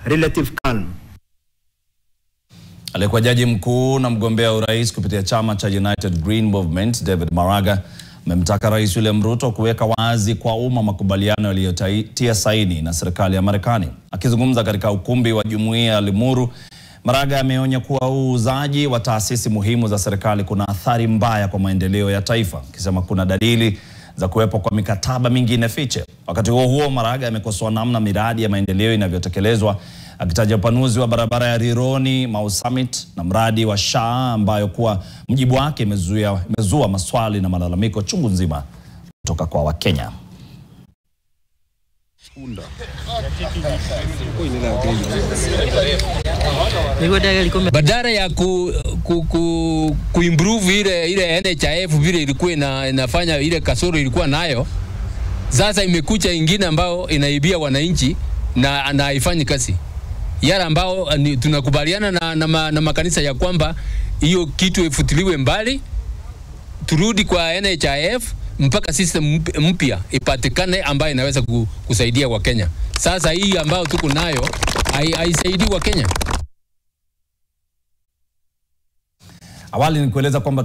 relative calm. Aliyekuwa jaji mkuu na mgombea urais kupitia chama cha United Green Movement, David Maraga, amemtaka Rais William Ruto kuweka wazi kwa umma makubaliano yaliyotia saini na serikali ya Marekani. Akizungumza katika ukumbi wa Jumuiya ya Limuru, Maraga ameonya kuwa uuzaji wa taasisi muhimu za serikali kuna athari mbaya kwa maendeleo ya taifa, akisema kuna dalili za kuwepo kwa mikataba mingine fiche. Wakati huo Maraga amekosoa namna miradi ya maendeleo inavyotekelezwa, akitaja upanuzi wa barabara ya Rironi Mau Summit na mradi wa SHA ambayo kwa mjibu wake imezua maswali na malalamiko chungu nzima kutoka kwa Wakenya. Badala ya kuimprove ile NHIF vile ilikuwa inafanya, ile kasoro ilikuwa nayo, sasa imekuja ingine ambao inaibia wananchi na haifanyi kazi. Yale ambao tunakubaliana na makanisa ya kwamba hiyo kitu ifutiliwe mbali, turudi kwa NHIF mpaka system mpya ipatikane ambayo inaweza kusaidia wa Kenya. Sasa hii ambao tuko nayo haisaidii wa Kenya. Awali nikueleza kwamba